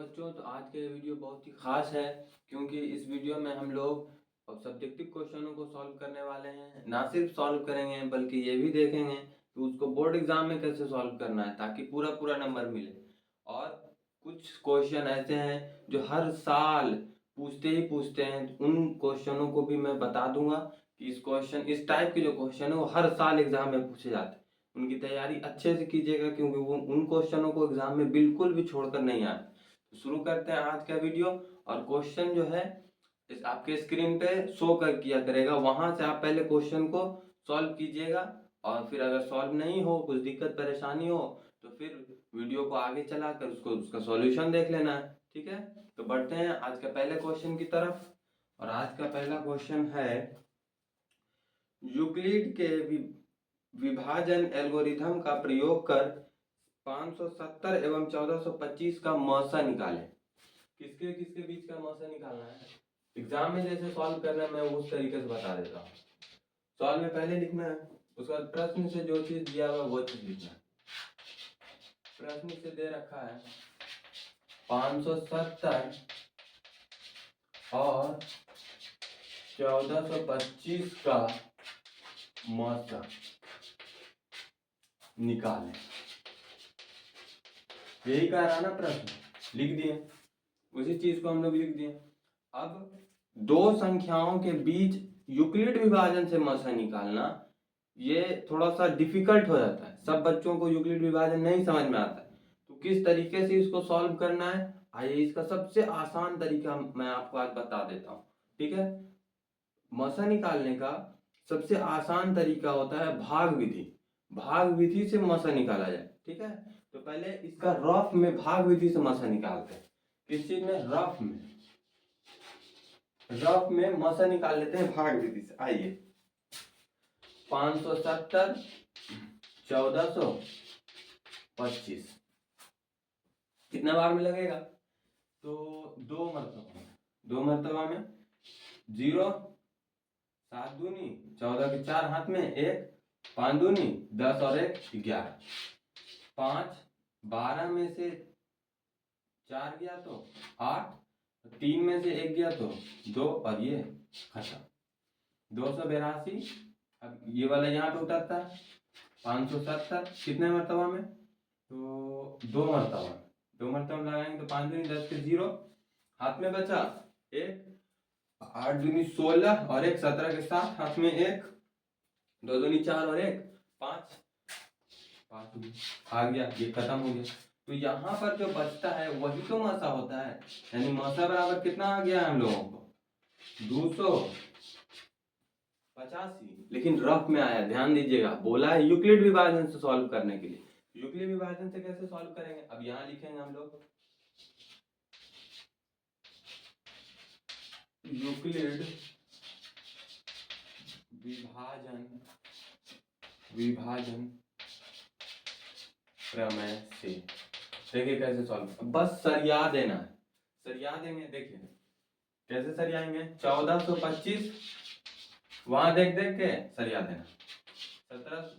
बच्चों, तो आज का ये वीडियो बहुत ही ख़ास है क्योंकि इस वीडियो में हम लोग सब्जेक्टिव क्वेश्चनों को सॉल्व करने वाले हैं। ना सिर्फ सॉल्व करेंगे बल्कि ये भी देखेंगे कि उसको बोर्ड एग्जाम में कैसे सॉल्व करना है ताकि पूरा पूरा नंबर मिले। और कुछ क्वेश्चन ऐसे हैं जो हर साल पूछते ही पूछते हैं, उन क्वेश्चनों को भी मैं बता दूंगा कि इस टाइप के जो क्वेश्चन है वो हर साल एग्जाम में पूछे जाते हैं। उनकी तैयारी अच्छे से कीजिएगा क्योंकि वो उन क्वेश्चनों को एग्जाम में बिल्कुल भी छोड़कर नहीं आए। तो शुरू करते हैं आज का वीडियो। और क्वेश्चन जो है इस आपके स्क्रीन पे शो कर किया करेगा, वहां से आप पहले क्वेश्चन को सॉल्व कीजिएगा। और फिर अगर सॉल्व नहीं हो, कुछ दिक्कत परेशानी हो, तो फिर वीडियो को आगे चलाकर उसका सॉल्यूशन देख लेना है। ठीक है, तो बढ़ते हैं आज का पहले क्वेश्चन की तरफ। और आज का पहला क्वेश्चन है, यूक्लिड के विभाजन एल्गोरिथम का प्रयोग कर 570 एवं 1425 का मौसा निकालें। किसके किसके बीच का मौसा निकालना है? एग्जाम में जैसे सॉल्व करना है मैं उस तरीके से बता देता हूँ। सॉल्व में पहले लिखना है, उसके बाद प्रश्न से जो चीज दिया हुआ वो चीज लिखना है। प्रश्न से दे रखा है 570 और 1425 का मौसा निकालें। यही कह रहा ना प्रश्न, लिख दिए, उसी चीज को हम लोग लिख दिए। अब दो संख्याओं के बीच यूक्लिड विभाजन से मौसा निकालना ये थोड़ा सा डिफिकल्ट हो जाता है, सब बच्चों को यूक्लिड विभाजन नहीं समझ में आता है। तो किस तरीके से इसको सॉल्व करना है, आइए इसका सबसे आसान तरीका मैं आपको आज बता देता हूँ। ठीक है, मौसा निकालने का सबसे आसान तरीका होता है भाग विधि। भाग विधि से मौसा निकाला जाए। ठीक है, तो पहले इसका रफ में भाग विधि से मौसा निकालते हैं। किस चीज में? रफ में मौसा निकाल लेते हैं भाग विधि से। आइए, 570 1425 कितना बार में लगेगा? तो दो मरतबा में 0 7 दूनी 14 के 4 हाथ में 1, 5 दूनी 10 और 1 11, 5 12 में से 4 गया तो 8, 3 में से 1 गया तो 2 और ये खत्म। 282। अब ये वाला यहाँ पे उतरता है 570 कितने मरतबा में? तो दो मरतबा में लगाएंगे तो 5 दूनी 10 के 0, हाथ में बचा 1, 8 दूनी 16 और 1 17 के 7, हाथ में 1, 2 दूनी 4 और 1 5 आ गया, ये खत्म हो गया। तो यहाँ पर जो बचता है वही तो मौसा होता है, यानी मौसा बराबर कितना आ गया हम लोगों को? 285। लेकिन रफ में आया, ध्यान दीजिएगा, बोला है यूक्लिड विभाजन से सॉल्व करने के लिए। यूक्लिड विभाजन से कैसे सॉल्व करेंगे? अब यहाँ लिखेंगे हम लोग यूक्लिड विभाजन प्रमेय से। देखिए कैसे सॉल्व, बस सरिया देना है, सरिया देंगे। देखिए कैसे सरियाएंगे? 1425 वहां देख देख के सरिया देना।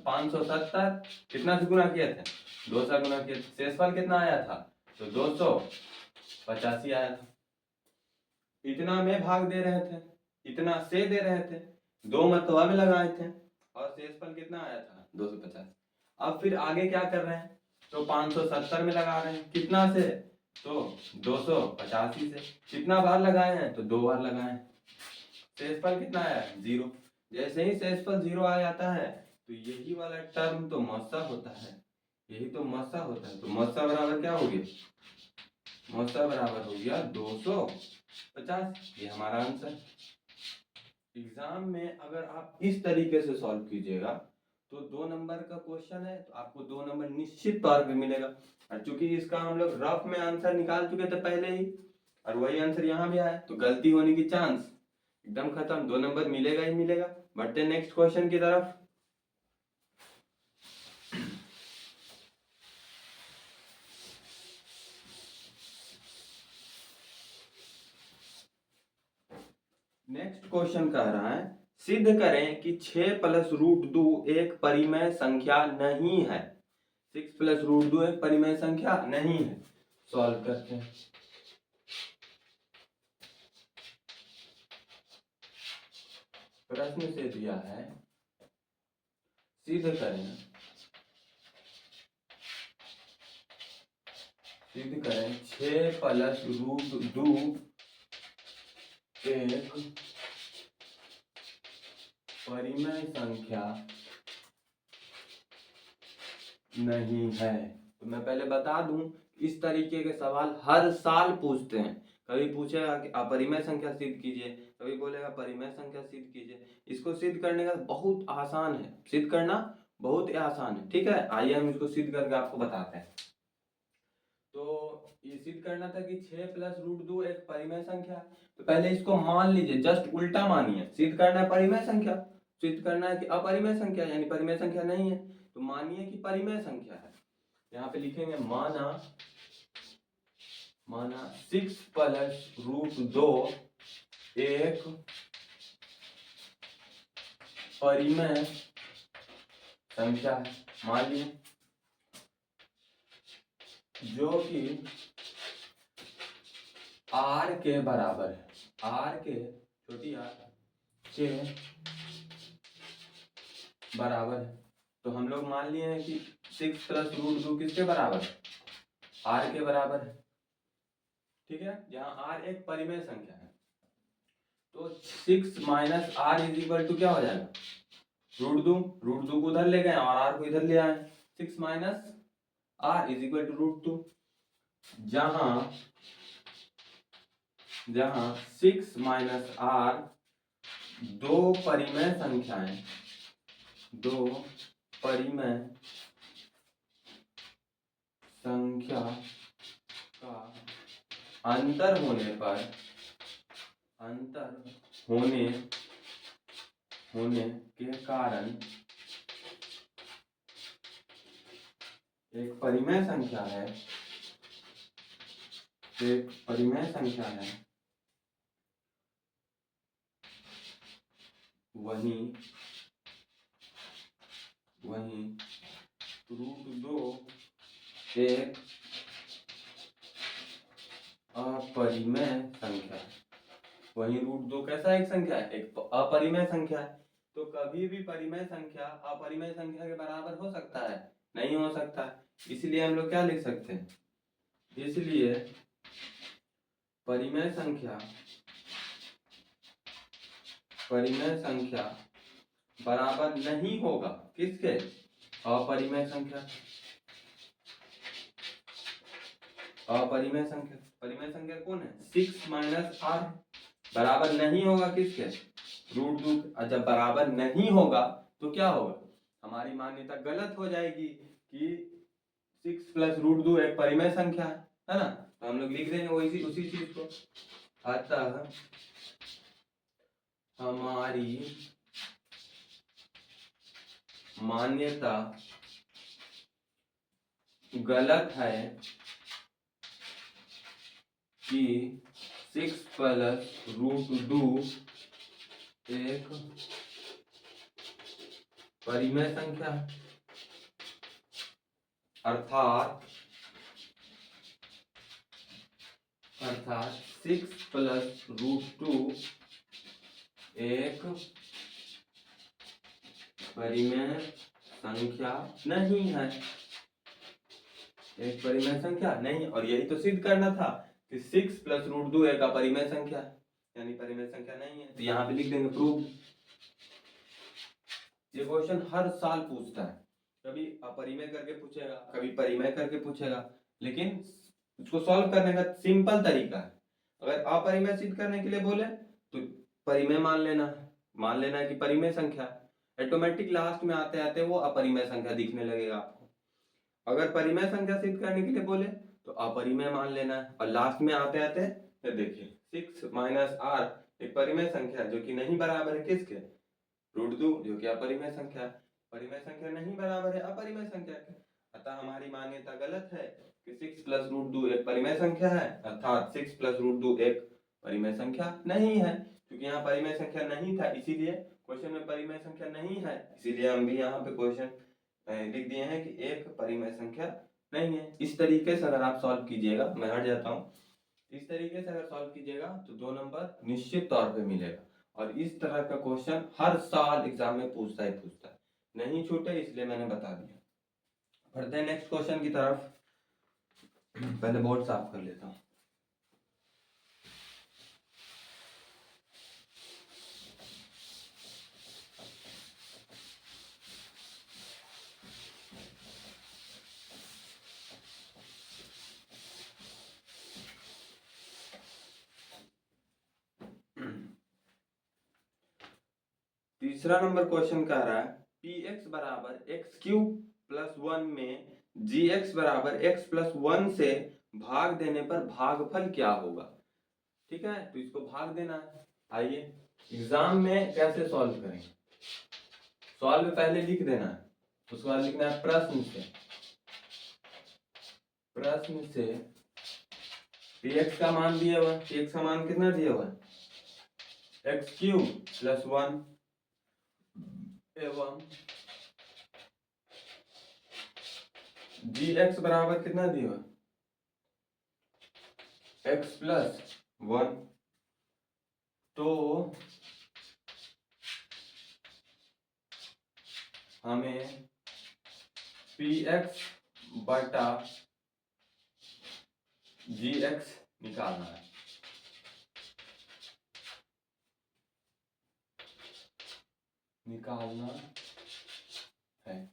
570 कितना से गुना किए थे? 2 से गुना किए थे। शेषफल कितना आया था? तो 285 आया था। इतना में भाग दे रहे थे, इतना से दे रहे थे, 2 मरतबा में लगाए थे और शेषफल कितना आया था? 250। अब फिर आगे क्या कर रहे हैं? तो 570 में लगा रहे हैं, कितना से? तो 285 से। कितना बार लगाए हैं? तो 2 बार लगाए हैं। शेषफल कितना आया? 0। जैसे ही शेषफल 0 आ जाता है तो यही वाला टर्म तो मौसा होता है, यही तो मौसा होता है। तो मौसा बराबर क्या हो गया? मौसा बराबर हो गया 250। ये हमारा आंसर। एग्जाम में अगर आप इस तरीके से सॉल्व कीजिएगा तो 2 नंबर का क्वेश्चन है तो आपको 2 नंबर निश्चित तौर पे मिलेगा। और चूंकि इसका हम लोग रफ में आंसर निकाल चुके थे पहले ही और वही आंसर यहाँ भी आया, तो गलती होने की चांस एकदम खत्म, 2 नंबर मिलेगा ही मिलेगा। बढ़ते नेक्स्ट क्वेश्चन की तरफ। नेक्स्ट क्वेश्चन कह रहा है, सिद्ध करें कि 6 + √2 एक परिमेय संख्या नहीं है। 6 + √2 एक परिमेय संख्या नहीं है। सॉल्व करते हैं। प्रश्न से दिया है सिद्ध करें 6 प्लस रूट 2 एक परिमेय संख्या नहीं है। तो मैं पहले बता दूं, इस तरीके के सवाल हर साल पूछते हैं। कभी पूछेगा कि अपरिमेय संख्या सिद्ध कीजिए, कभी बोलेगा परिमेय संख्या सिद्ध कीजिए। इसको सिद्ध करने का बहुत आसान है, सिद्ध करना बहुत ही आसान है। ठीक है, आइए हम इसको सिद्ध करके आपको बताते हैं। तो ये सिद्ध करना था कि 6 प्लस रूट 2 एक परिमेय संख्या। तो पहले इसको मान लीजिए, जस्ट उल्टा मानिए। सिद्ध करना है परिमेय संख्या, सिद्ध करना है कि अपरिमेय संख्या यानी परिमेय संख्या नहीं है। तो मानिए कि परिमेय संख्या है। यहाँ पे लिखेंगे माना 6 प्लस रूट 2 एक परिमेय संख्या है। मान लीजिए जो कि r के बराबर है, r के छोटी r के बराबर है। तो हम लोग मान लिए हैं कि 6 प्लस रूट 2 किसके बराबर है? r के बराबर है। ठीक है, जहां r एक परिमेय संख्या है। तो 6 minus r is equal to क्या हो जाएगा? रूट 2 को उधर ले गए और r को इधर ले आए। 6 minus r is equal to root 2। जहां 6 माइनस r दो परिमेय संख्याएं, दो परिमेय संख्या का अंतर होने के कारण एक परिमेय संख्या है, वहीं रूट 2 एक अपरिमेय संख्या है। वहीं रूट 2 कैसा एक संख्या है? एक अपरिमेय संख्या है। तो कभी भी परिमेय संख्या अपरिमेय संख्या के बराबर हो सकता है? नहीं हो सकता। इसलिए हम लोग क्या लिख सकते हैं? इसलिए परिमेय संख्या बराबर नहीं होगा किसके? अपरिमेय संख्या। परिमेय संख्या कौन है? 6 माइनस r बराबर नहीं होगा किसके? रूट 2। जब बराबर नहीं होगा तो क्या होगा? हमारी मान्यता गलत हो जाएगी कि 6 प्लस रूट 2 एक परिमेय संख्या है ना। तो हम लोग लिख देंगे उसी चीज को। अतः हमारी मान्यता गलत है कि 6 प्लस रूट 2 एक परिमेय संख्या है। अर्थात 6 प्लस रूट 2 एक परिमेय संख्या नहीं है, एक परिमेय संख्या नहीं। और यही तो सिद्ध करना था कि 6 प्लस रूट 2 एक अपरिमेय संख्या है, यानी परिमेय संख्या नहीं है। तो यहाँ पे लिख देंगे प्रूव। ये क्वेश्चन हर साल पूछता है, कभी अपरिमेय करके पूछेगा, कभी परिमेय करके पूछेगा। लेकिन इसको सॉल्व करने का सिंपल तरीका है। अगर अपरिमेय सिद्ध करने के लिए बोले तो परिमेय मान लेना कि परिमेय संख्या, ऑटोमेटिक लास्ट में आते आते वो अपरिमेय संख्या दिखने लगेगा आपको। अगर परिमेय संख्या सिद्ध करने के लिए बोले तो अपरिमेय मान लेना है, और लास्ट में आते आते ये देखिए 6 माइनस r एक परिमेय संख्या जो कि नहीं बराबर है किसके? रूट 2 जो कि अपरिमेय संख्या है। परिमेय संख्या नहीं बराबर है अपरिमेय संख्या के। अतः हमारी मान्यता गलत है कि 6 प्लस रूट 2 एक परिमेय संख्या है, अर्थात 6 प्लस रूट 2 एक परिमेय संख्या नहीं है। क्योंकि यहाँ परिमेय संख्या नहीं था, इसीलिए क्वेश्चन में परिमेय संख्या नहीं है, इसीलिए हम भी यहाँ पे क्वेश्चन लिख दिए हैं कि एक परिमेय संख्या नहीं है। इस तरीके से अगर आप सॉल्व कीजिएगा, मैं हट जाता हूँ, इस तरीके से अगर सॉल्व कीजिएगा तो 2 नंबर निश्चित तौर पे मिलेगा। और इस तरह का क्वेश्चन हर साल एग्जाम में पूछता है, नहीं छूटे इसलिए मैंने बता दिया। बढ़ते हैं नेक्स्ट क्वेश्चन की तरफ। पहले बोर्ड साफ कर लेता हूँ। तीसरा नंबर क्वेश्चन कह रहा है पी एक्स बराबर एक्स क्यूब प्लस 1 में जी एक्स बराबर एक्स प्लस 1 से भाग देने पर भागफल क्या होगा। ठीक है, तो इसको भाग देना है। आइए एग्जाम में कैसे सॉल्व करेंगे। सॉल्व पहले लिख देना है, उसके बाद लिखना है प्रश्न से पी एक्स का मान दिया हुआ है। पी एक्स का मान कितना दिया हुआ है, एक्स क्यूब प्लस 1 एवं जी एक्स बराबर कितना दिया हुआ, एक्स प्लस 1। तो हमें पी एक्स बटा जी एक्स निकालना है।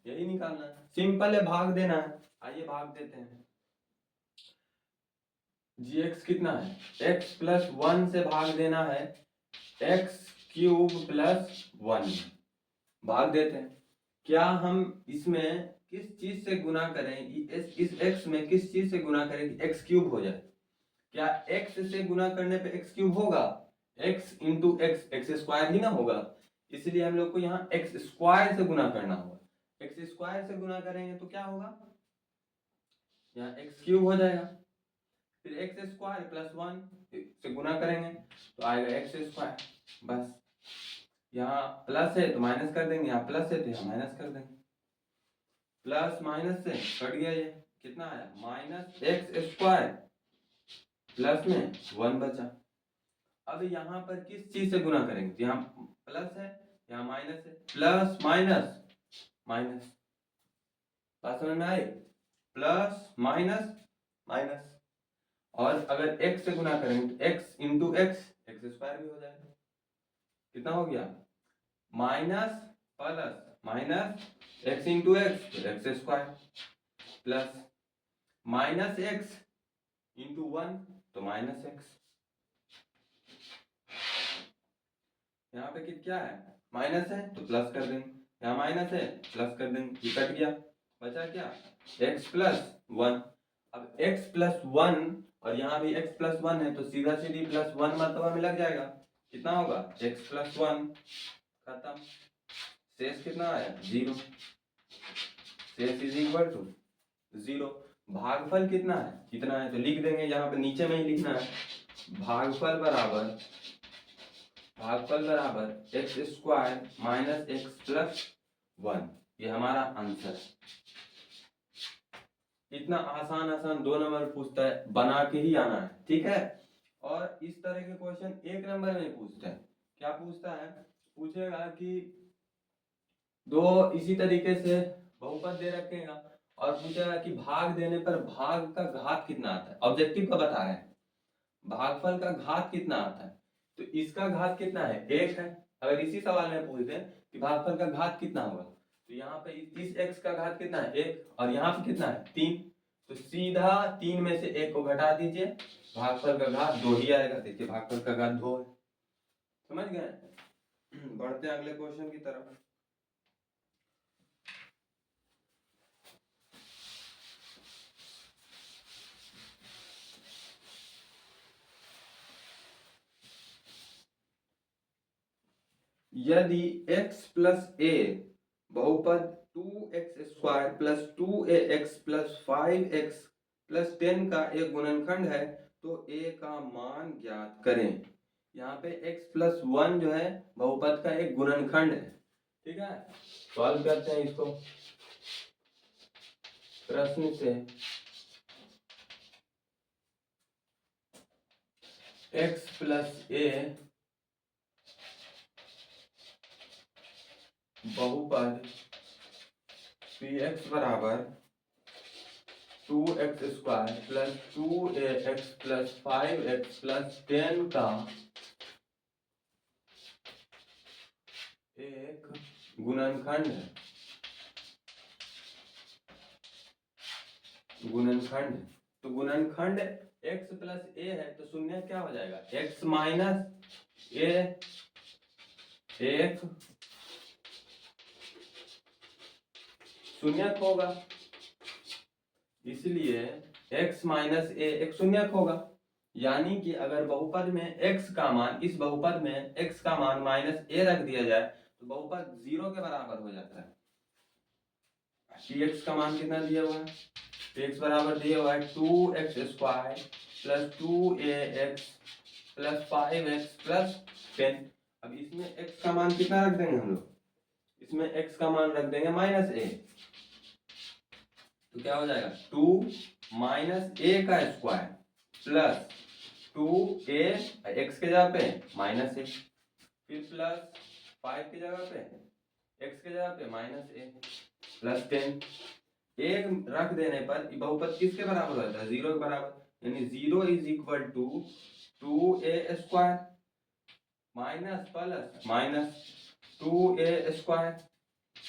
यही निकालना है, सिंपल है, भाग देना है। आइए भाग देते हैं। जी एक्स कितना है, एक्स प्लस 1 से भाग देना है एक्स क्यूब प्लस 1। भाग देते हैं। क्या हम इसमें किस चीज से गुना करें, इस x में किस चीज से गुना करें कि x क्यूब हो जाए। क्या x से गुना करने पे x क्यूब होगा, x इंटू एक्स स्क्वायर ही ना होगा, इसलिए हम लोग को यहाँ x स्क्वायर से गुना करना होगा। x स्क्वायर से गुना करेंगे तो क्या होगा, यहाँ x क्यूब हो जाएगा, फिर एक्स स्क्वायर प्लस 1 से गुना करेंगे तो आएगा एक्स स्क्वायर। बस यहाँ प्लस है तो माइनस कर देंगे, यहाँ प्लस है तो यहाँ माइनस कर देंगे। प्लस माइनस से कट गया, ये कितना आया माइनस एक्स स्क्वायर प्लस में 1 बचा। अब यहाँ पर किस चीज से गुना करेंगे, तो यहाँ प्लस है यहाँ माइनस है, प्लस माइनस माइनस। बात समझ में आई, प्लस माइनस माइनस। और अगर x से गुना करेंगे तो x इंटू एक्स स्क्वायर भी हो जाएगा। कितना हो गया, minus plus minus x into x तो x square plus minus x into 1 तो माइनस एक्स। यहाँ पे क्या है, माइनस है तो प्लस कर देंगे, यहाँ माइनस है प्लस कर देंगे, ये कट गया, बचा क्या x प्लस 1। अब x प्लस 1 और यहाँ भी x प्लस 1 है तो सीधा सीधी प्लस 1 मर्तबा में लग जाएगा। कितना होगा x प्लस 1, खत्म। शेष कितना आया 0, शेष इज इक्वल टू 0। भागफल कितना है, कितना है तो लिख देंगे, यहाँ पे नीचे में ही लिखना है, भागफल बराबर x square minus x plus 1। ये हमारा आंसर है। इतना आसान 2 नंबर पूछता है, बना के ही आना है, ठीक है। और इस तरह के क्वेश्चन 1 नंबर में पूछता है। क्या पूछता है, पूछेगा कि दो इसी तरीके से बहुपद दे रखेगा और पूछेगा कि भाग देने पर भाग का घात कितना आता है। ऑब्जेक्टिव का बता रहे हैं, भागफल का घात कितना आता है, तो इसका घात कितना है 1 है। अगर इसी सवाल में पूछ दें कि भागफल का घात कितना होगा, तो यहाँ पे इस x का घात कितना है 1 और यहाँ पे कितना है 3, तो सीधा 3 में से 1 को घटा दीजिए, भागफल का घात 2 ही आएगा। देखिए भागफल का घात 2 है। समझ गए। बढ़ते हैं अगले क्वेश्चन की तरफ। यदि x प्लस a बहुपद 2x square plus 2ax plus 5x plus 10 का एक गुणनखंड है तो a का मान ज्ञात करें। यहाँ पे x प्लस 1 जो है बहुपद का एक गुणनखंड है, ठीक है। सॉल्व करते हैं इसको। प्रश्न से x प्लस a बहुपद पी एक्स बराबर 2x² plus 2ax plus 5x plus 10 का एक गुणनखंड है। तो गुणनखंड x प्लस a है तो शून्य क्या हो जाएगा, x माइनस a एक शून्यक होगा, इसलिए x माइनस a एक शून्यक होगा। यानी कि अगर बहुपद में x का मान, इस बहुपद में x का मान माइनस a रख दिया जाए तो बहुपद 0 के बराबर हो जाता है। x का मान कितना दिया हुआ है, x बराबर दिया हुआ है 2x² plus 2ax plus 5x plus 10। अब इसमें x का मान कितना रख देंगे हम लोग, इसमें x का मान रख देंगे माइनस a, तो क्या हो जाएगा 2 माइनस a का स्क्वायर प्लस 2a x के जगह पे माइनस a, फिर प्लस 5 की जगह पे x के जगह पे माइनस a प्लस 10। एक रख देने पर बहुपद किसके बराबर हो जाता है, 0 के बराबर, यानी 0 is equal to 2a² minus plus minus 2a²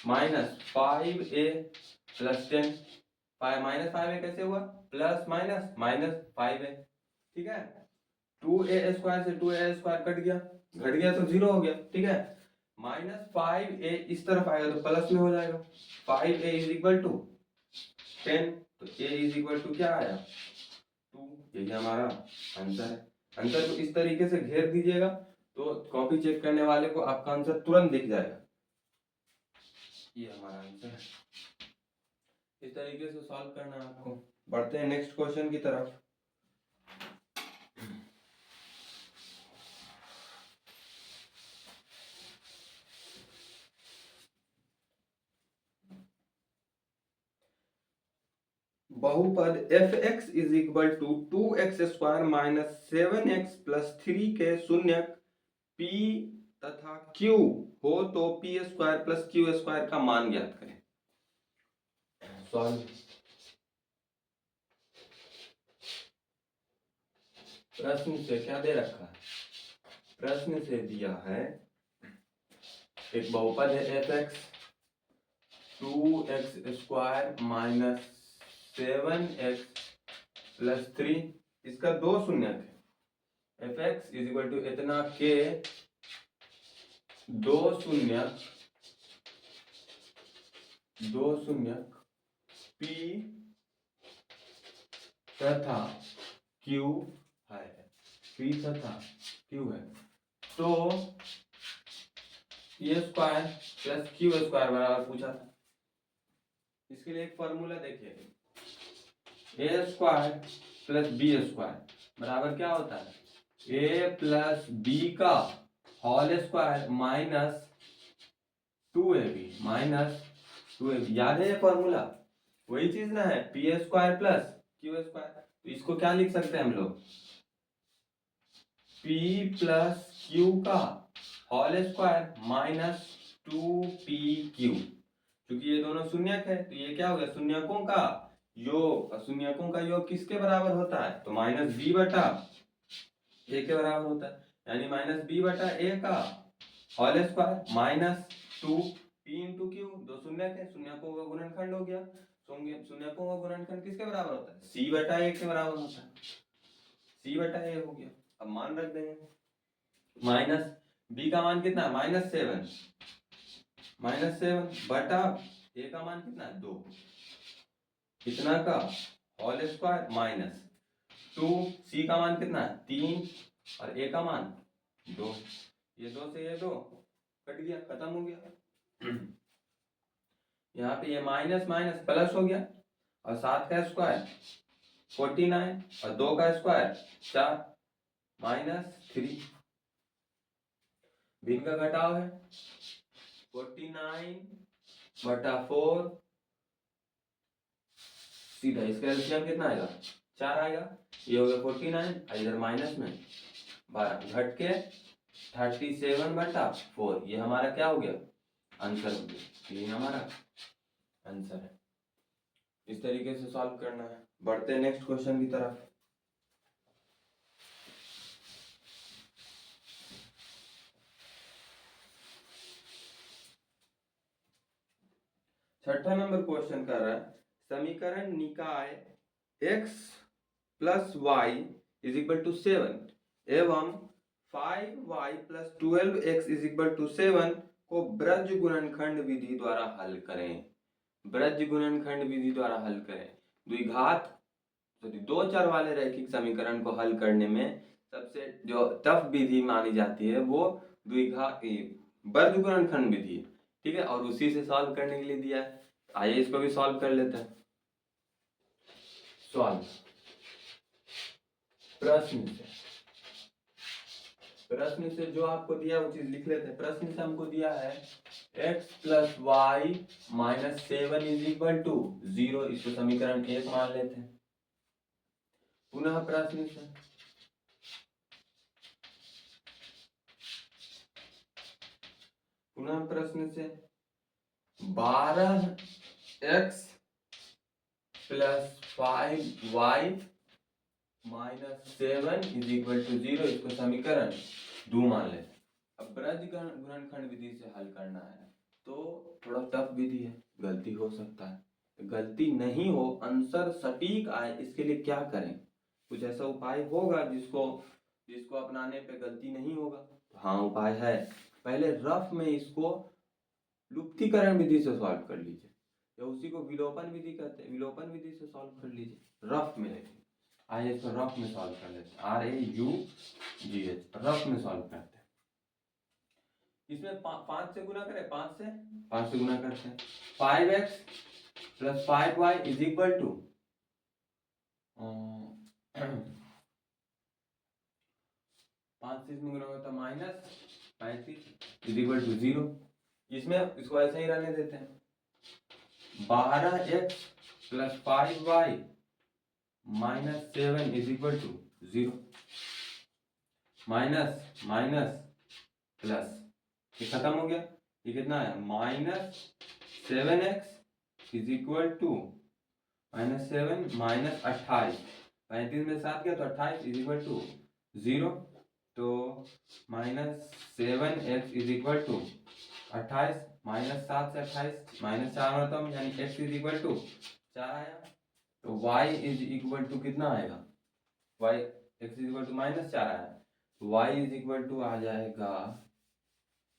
minus 5a plus 10। Minus 5a कैसे हुआ, प्लस माइनस माइनस 5a, ठीक है। 2a² से 2a² कट गया, घट गया तो 0 हो गया, ठीक है। माइनस 5a इस तरफ आएगा तो प्लस में हो जाएगा, 5a इज इक्वल टू 10, तो a इज इक्वल टू क्या आया 2, यही हमारा आंसर है। आंसर को इस तरीके से घेर दीजिएगा तो कॉपी चेक करने वाले को आपका आंसर तुरंत दिख जाएगा, ये हमारा आंसर है। इस तरीके से सॉल्व करना है आपको। बढ़ते हैं नेक्स्ट क्वेश्चन की तरफ। बहुपद fx is equal to 2x² minus 7x plus 3 के शून्यक p तथा q हो तो p² प्लस q² का मान ज्ञात करें। सॉल्व। प्रश्न से क्या दे रखा है, प्रश्न से दिया है एक बहुपद है fx 2x² minus 7x plus 3, इसका दो शून्यक है, fx इज इक्वल टू इतना के दो शून्यक p तथा q है, p तथा q है, तो a² प्लस q² बराबर पूछा था। इसके लिए एक फॉर्मूला देखिए, a² प्लस b² बराबर क्या होता है, a प्लस b का होल स्क्वायर माइनस 2ab याद है ये फॉर्मूला, वही चीज ना है, p² प्लस q²। तो इसको क्या लिख सकते हैं हम लोग, p प्लस q का होल स्क्वायर माइनस 2pq, क्योंकि ये दोनों शून्यक है तो ये क्या हो गया, शून्यकों का योग, शून्यकों का योग किसके बराबर होता है, तो माइनस b बटा a के बराबर होता है, यानी माइनस b बटा a का whole square minus 2p into q, दो शून्यक है, शून्यकों का गुणनखंड हो गया, शून्यकों का गुणनखंड किसके बराबर होता है, c बटा a के बराबर होता है, c बटा a हो गया। अब मान रख देंगे, माइनस b का मान कितना है माइनस 7 बटा a का मान कितना है 2, कितना का होल स्क्वायर माइनस 2, c का मान कितना है 3 और a का मान 2, ये 2 से ये 2 कट गया, खत्म हो गया। यहाँ पे ये माइनस माइनस प्लस हो गया, और 7 का स्क्वायर 49 और 2 का स्क्वायर 4 माइनस 3, भिन्न का घटाव है 49 बटा 4, सीधा इसका एलसीएम कितना आएगा 4 आएगा, ये हो गया 49, इधर माइनस में 12 घट के 37 बटा 4, ये हमारा क्या हो गया आंसर हो गया। यही हमारा आंसर है। इस तरीके से सॉल्व करना है। बढ़ते हैं नेक्स्ट क्वेश्चन की तरफ। छठा नंबर क्वेश्चन कर रहा है समीकरण निकाय x plus y is equal to 7 एवं 5y plus 12x is equal to 7 को ब्रज गुणनखंड विधि द्वारा हल करें। ब्रज गुणनखंड विधि द्वारा हल करें। द्विघात दो चर वाले रैखिक समीकरण को हल करने में सबसे जो टफ विधि मानी जाती है वो द्विघात ब्रज गुणनखंड विधि है। ठीक है, और उसी से सॉल्व करने के लिए दिया है। आइए इसको भी सॉल्व कर लेते हैं। सॉल्व प्रश्न से जो आपको दिया वो चीज लिख लेते हैं। प्रश्न से हमको दिया है x plus y minus 7 is equal to 0। इसको समीकरण 1 मान लेते हैं। पुनः प्रश्न से 12x plus 5y minus 7 is equal to 0। इसको समीकरण 2 मान लेते हैं। अब ब्रज गुणनखंड विधि से हल करना है तो थोड़ा टफ विधि है, गलती हो सकता है। गलती नहीं हो, आंसर सटीक आए, इसके लिए क्या करें? कुछ ऐसा उपाय होगा जिसको अपनाने पे गलती नहीं होगा? हाँ, उपाय है। पहले रफ में इसको लुप्तीकरण विधि से सॉल्व कर लीजिए, या उसी को विलोपन विधि कहते हैं, विलोपन विधि से सॉल्व कर लीजिए रफ में। आइए इसको रफ में सॉल्व कर लेते हैं। RAUGH रफ में सॉल्व करते हैं। इसमें 5 से गुना करें, 5 से गुना करते हैं। 5x plus 5y is equal to 5 से इसमें गुना होता माइनस 35 इज इक्वल टू 0। इसमें इसको ऐसे ही रहने देते हैं। 12x plus 5y minus 7 is equal to 0। Minus minus plus, ये खत्म हो गया। ये कितना है? Minus 7x is equal to minus 7 minus 28। 35 में 7 गया तो 28 इज इक्वल टू 0। तो minus 7x is equal to 28 minus 7 से 28 माइनस 4 होता है, यानी x इज इक्वल टू 4 आया। तो y इज इक्वल टू कितना आएगा? y x is equal to minus 4 आया, तो y इज इक्वल टू आ जाएगा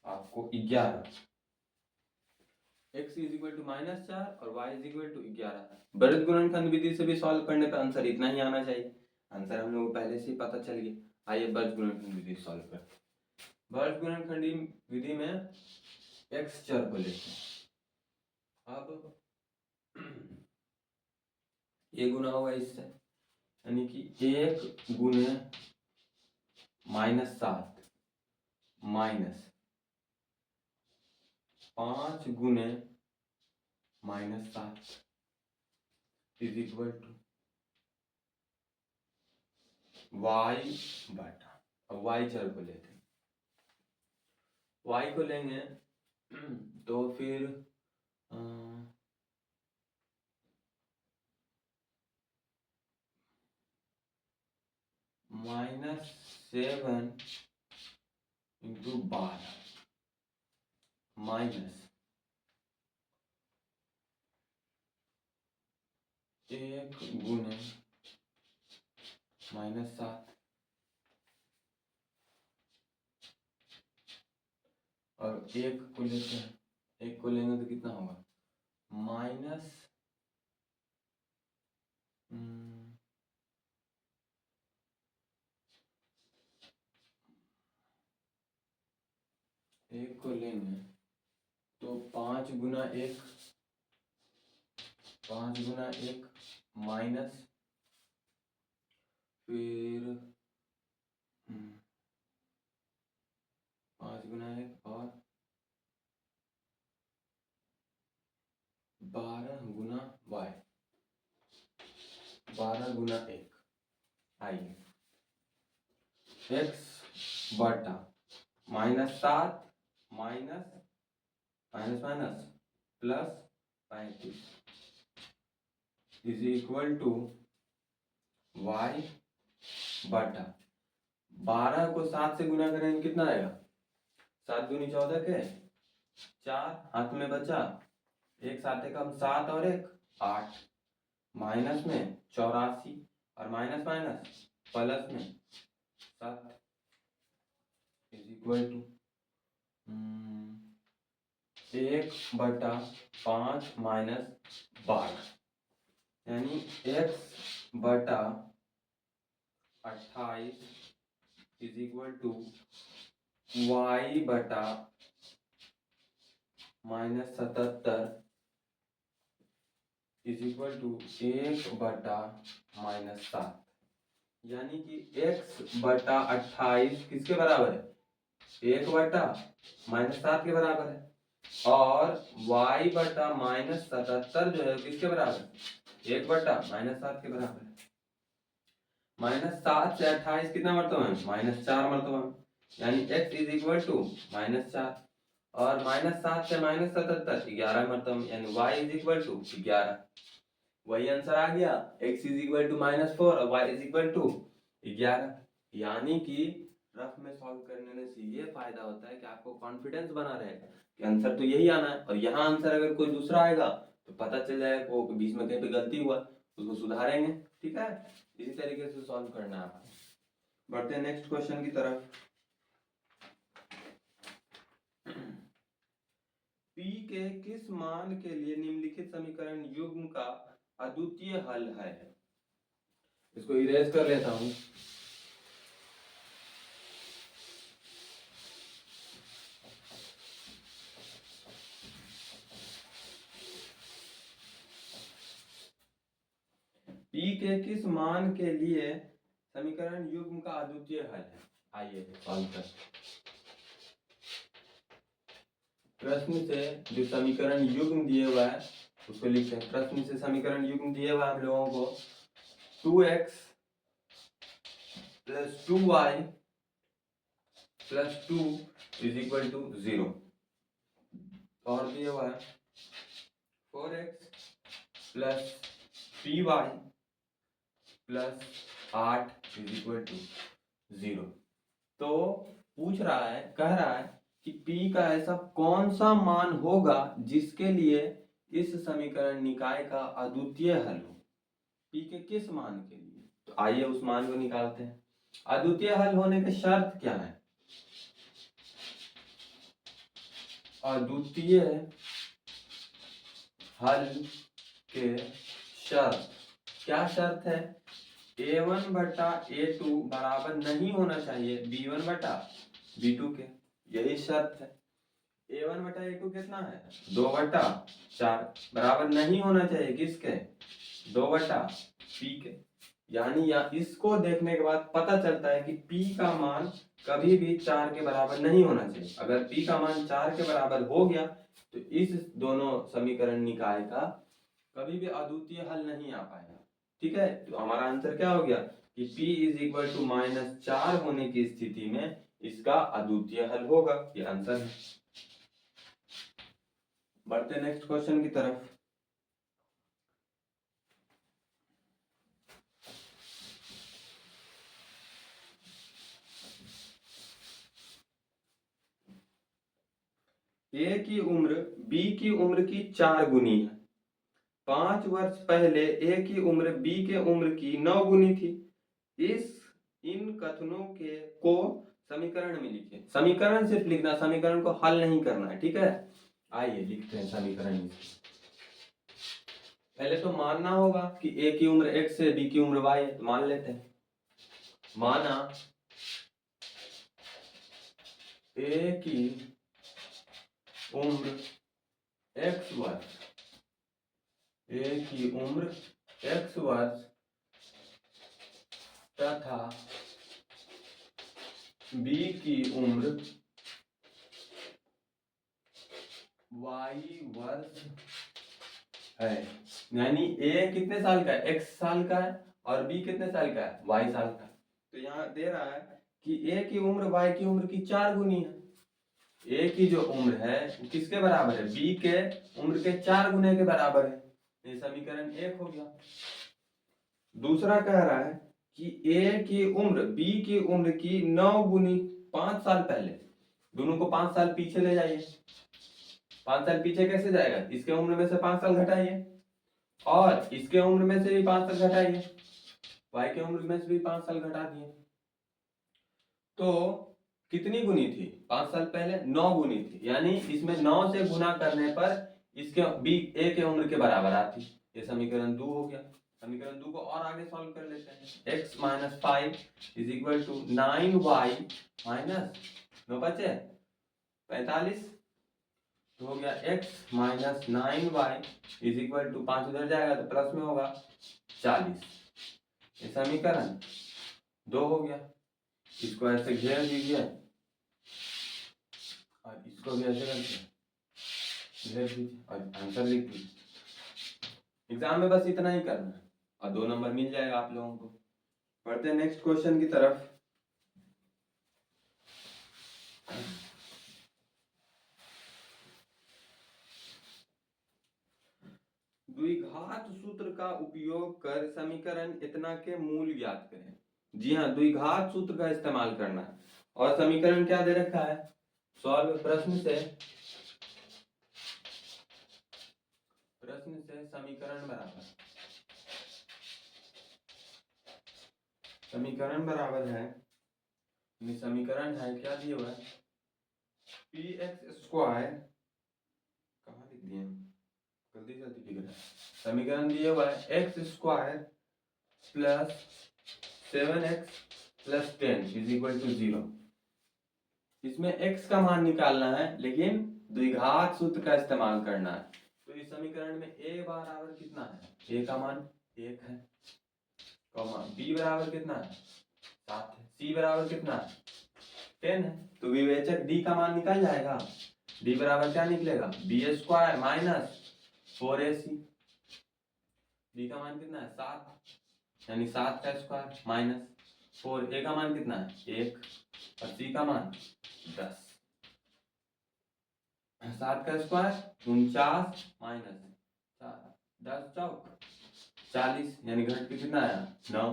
आपको 11। x is equal to minus 4 और y इज इक्वल टू 11। ब्रज गुणनखंड विधि से भी सॉल्व करने पे आंसर इतना ही आना चाहिए। आंसर हम लोगों को पहले से ही पता चल गया। आइए ब्रज गुणनखंड विधि सॉल्व करते हैं। ब्रज गुणनखंड विधि में x चर को लेते हैं। अब ये गुना होगा इससे, यानी कि 1 गुने माइनस 7 माइनस 5 गुने minus 7 is equal to y बटा। अब y चर को लेते हैं। y को लेंगे तो फिर माइनस 7 इंटू 12 माइनस 1 गुने माइनस 7 और 1 को लेते हैं। 1 को लेंगे तो कितना होगा? माइनस 1 को लेंगे तो 5 गुना 1 माइनस फिर 5 गुना 1 और 12 गुना y, 12 गुना 1। आइए x बटा minus 7 minus minus minus plus 35 is equal to y बटा 12 को 7 से गुना करेंगे कितना आएगा? 7 दूनी 14 के 4 हाथ में बचा, एक साथ कम 7 और 1 8 माइनस में 84 और माइनस माइनस प्लस में 7 इज इक्वल टू 1/5 माइनस 12 यानी x बटा 28 इज इक्वल टू y बटा माइनस 77 इज इक्वल टू 1/-7 यानी कि x बटा 28 किसके बराबर है? 1/-7 के बराबर है और y बटा -77 जो है किसके बराबर है? 1/-7 के बराबर है। -7 से 28 कितना मरतबा है? -4 मरतबा यानी x इज इक्वल टू -4 और -7 से -77 11 मरतबा यानी y इज इक्वल टू 11। वही आंसर आ गया, x इज इक्वल टू -4 और y इज इक्वल टू 11। यानी कि रफ में सॉल्व करने से ये फायदा होता है कि आपको कॉन्फिडेंस बना रहेगा कि आंसर तो यही आना है और यहाँ आंसर अगर कोई दूसरा आएगा तो पता चल जाएगा वो बीच में कहीं पे गलती हुआ उसको सुधारेंगे। ठीक है, इसी तरीके से सॉल्व करना है आपको। बढ़ते हैं नेक्स्ट क्वेश्चन की तरफ। p के किस मान के लिए निम्नलिखित समीकरण युग्म का अद्वितीय हल है? इसको इरेज कर लेता हूं। p के किस मान के लिए समीकरण युग्म का अद्वितीय हल है? आइए सॉल्व करते हैं। प्रश्न से जो समीकरण युग्म दिए हुआ है उसको लिखते हैं। प्रश्न से समीकरण युग्म दिए हुआ हम लोगों को 2x plus 2y plus 2 is equal to 0 और दिया हुआ है 4x plus 3y plus 8 is equal to 0। तो पूछ रहा है, कह रहा है कि p का ऐसा कौन सा मान होगा जिसके लिए इस समीकरण निकाय का अद्वितीय हल हो। p के किस मान के लिए? तो आइए उस मान को निकालते हैं। अद्वितीय हल होने के शर्त क्या है? अद्वितीय हल के शर्त क्या शर्त है? a1 बटा a2 बराबर नहीं होना चाहिए b1 बटा b2 के, यही शर्त है। a1 बटा a2 कितना है? 2/4 बराबर नहीं होना चाहिए किसके? 2/p के। यानी या इसको देखने के बाद पता चलता है कि p का मान कभी भी 4 के बराबर नहीं होना चाहिए। अगर p का मान 4 के बराबर हो गया तो इस दोनों समीकरण निकाय का कभी भी अद्वितीय हल नहीं आ पाएगा। ठीक है, तो हमारा आंसर क्या हो गया कि p इज इक्वल टू -4 होने की स्थिति में इसका अद्वितीय हल होगा। ये आंसर है। बढ़ते नेक्स्ट क्वेश्चन की तरफ। a की उम्र b की उम्र की 4 गुनी है। 5 वर्ष पहले a की उम्र b के उम्र की 9 गुनी थी। इन कथनों के को समीकरण में लिखिए। समीकरण सिर्फ लिखना, समीकरण को हल नहीं करना है। ठीक है, आइए लिखते हैं समीकरण। पहले तो मानना होगा कि a की उम्र x है, b की उम्र y है, तो मान लेते हैं। माना a की उम्र x वर्ष, a की उम्र x वर्ष तथा b की उम्र y वर्ष है। यानी a कितने साल का है? x साल का है और b कितने साल का है? y साल का। तो यहाँ दे रहा है कि a की उम्र y की उम्र की 4 गुनी है। ए की जो उम्र है वो किसके बराबर है, बी के उम्र के 4 गुने के बराबर है। ये समीकरण 1 हो गया। दूसरा कह रहा है कि ए की उम्र बी की उम्र की 9 गुनी 5 साल पहले, दोनों को 5 साल पीछे ले जाइए। 5 साल पीछे कैसे जाएगा, इसके उम्र में से 5 साल घटाइए और इसके उम्र में से भी 5 साल घटाइए, वाई के उम्र में से भी 5 साल घटा दिए तो कितनी गुनी थी, 5 साल पहले 9 गुनी थी, यानी इसमें 9 से गुना करने पर इसके बी ए के उम्र के बराबर आती। ये समीकरण 2 हो गया। समीकरण 2 को और आगे सॉल्व कर लेते हैं। x - 5 is equal to 9y minus 9 बचे 45 तो हो गया x - 9y is equal to 5 उधर जाएगा तो प्लस में होगा 40। ये समीकरण 2 हो गया। इसको ऐसे घेर दीजिए और इसको भी ऐसे करके घेर दीजिए और आंसर लिख दीजिए। एग्जाम में बस इतना ही करना है और 2 नंबर मिल जाएगा आप लोगों को। बढ़ते हैं नेक्स्ट क्वेश्चन की तरफ। द्विघात सूत्र का उपयोग कर समीकरण इतना के मूल ज्ञात करें। जी हाँ, द्विघात सूत्र का इस्तेमाल करना है। और समीकरण क्या दे रखा है, सॉल्व प्रश्न से समीकरण बराबर है, समीकरण है क्या दिया हुआ है, px², कहाँ लिख दिए जल्दी जल्दी लिख रहा है। समीकरण दिया हुआ है x² plus 7x plus 10 is equal to 0। इसमें x का मान निकालना है लेकिन द्विघात सूत्र का इस्तेमाल करना है। तो इस समीकरण में a बराबर कितना है, a का मान 1 है, b बराबर कितना है 7 है, c बराबर कितना है 10 है। तो विवेचक d का मान निकल जाएगा। d बराबर क्या निकलेगा, b² माइनस 4ac। d का मान कितना है 7, यानी 7 का स्क्वायर माइनस 4, a का मान कितना है 1 और c का मान 10। 7 का स्क्वायर 49 माइनस 10 चौक 40, यानी घट के कितना आया 9।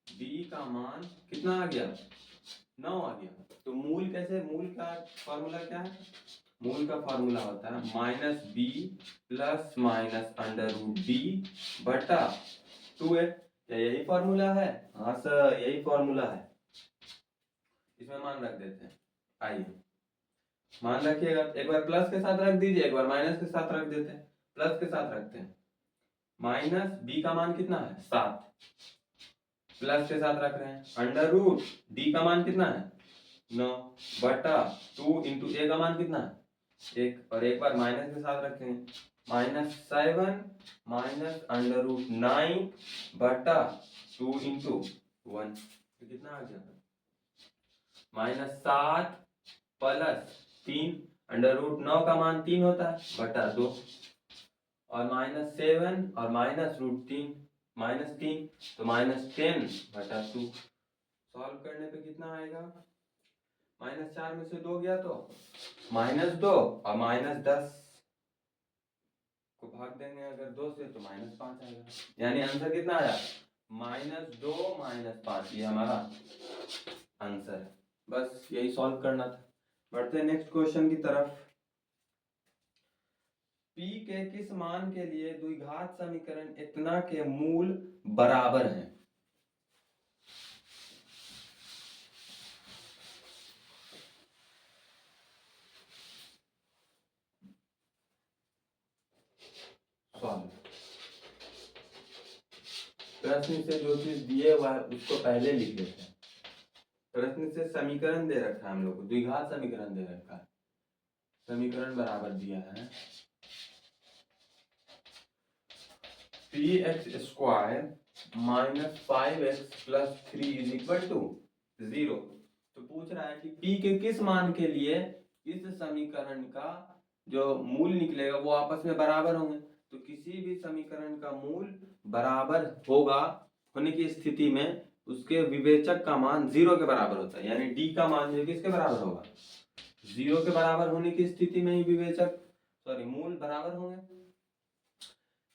b का मान कितना आ गया 9 आ गया। तो मूल कैसे, मूल का फॉर्मूला क्या है, मूल का फॉर्मूला होता है -b प्लस माइनस √b बटा 2a। क्या यही फॉर्मूला है, हाँ सर यही फॉर्मूला है। इसमें मान रख देते हैं, आइए मान रखिएगा, एक बार प्लस के साथ रख दीजिए, एक बार माइनस के साथ रख देते हैं। प्लस के साथ रखते हैं, माइनस b का मान कितना है 7, प्लस के साथ रख रहे हैं √d का मान कितना है 9 बटा 2 इंटू a का मान कितना है 1, और एक बार माइनस के साथ रखते हैं, -7 माइनस √9 बटा 2 इंटू 1, तो कितना आ गया -7 प्लस 3, √9 का मान 3 होता है बटा 2 और -7 और -√3 -3 तो -10 बटा 2। सॉल्व करने पे कितना आएगा, -4 में से 2 गया तो -2 और -10 को भाग देंगे अगर 2 से तो -5 आएगा, यानी आंसर कितना आया -2 -5। ये हमारा आंसर है। बस यही सॉल्व करना था। बढ़ते हैं नेक्स्ट क्वेश्चन की तरफ। p के किस मान के लिए द्विघात समीकरण इतना के मूल बराबर हैं। प्रश्न से जो चीज दिए हुआ है उसको पहले लिख लेते हैं। प्रश्न से समीकरण दे रखा है हम लोग को, द्विघात समीकरण दे रखा है। समीकरण बराबर दिया है px² minus 5x plus 3 is equal to 0। तो पूछ रहा है कि p के किस मान के लिए इस समीकरण का जो मूल निकलेगा वो आपस में बराबर होंगे। तो किसी भी समीकरण का मूल बराबर होगा होने की स्थिति में उसके विवेचक का मान 0 के बराबर होता है, यानी d का मान जो किसके बराबर होगा 0 के बराबर होने की स्थिति में ही विवेचक मूल बराबर होंगे,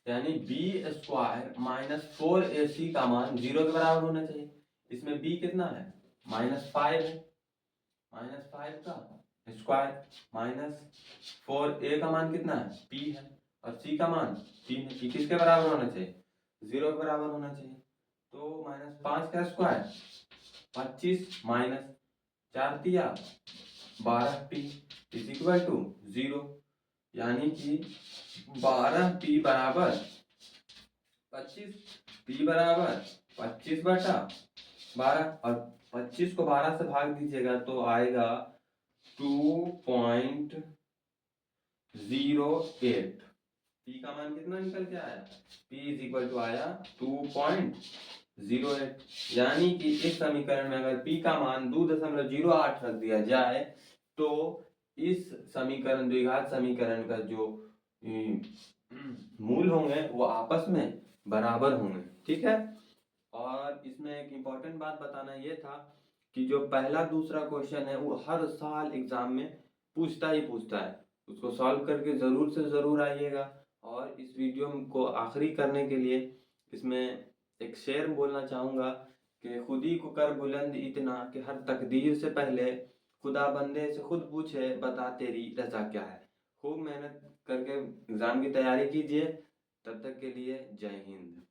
यानी b स्क्वायर माइनस 4ac का मान 0 के बराबर होना चाहिए। इसमें b कितना है, -5 है, -5 का स्क्वायर माइनस 4a का मान कितना है, p है, और c का मान 3 है। p किसके बराबर होना चाहिए, 0 के बराबर होना चाहिए। तो -5 का स्क्वायर 25 माइनस 4 दिया 12p इज इक्वल टू 0, यानी कि 12p बराबर 25, p बराबर 25/12, और 25 को 12 से भाग दीजिएगा तो आएगा 2.08। p का मान कितना निकल के आया, p इज इक्वल टू आया 2.08, यानी कि इस समीकरण में अगर p का मान 2.08 रख दिया जाए तो इस समीकरण द्विघात समीकरण का जो मूल होंगे वो आपस में बराबर होंगे, ठीक है। और इसमें एक इम्पॉर्टेंट बात बताना ये था कि जो पहला दूसरा क्वेश्चन है वो हर साल एग्जाम में पूछता ही पूछता है, उसको सॉल्व करके ज़रूर से ज़रूर आइएगा। और इस वीडियो को आखिरी करने के लिए इसमें एक शेर बोलना चाहूँगा कि खुद ही को कर बुलंद इतना कि हर तकदीर से पहले खुदा बंदे से खुद पूछे बता तेरी रजा क्या है। खूब मेहनत करके एग्ज़ाम की तैयारी कीजिए, तब तक के लिए जय हिंद।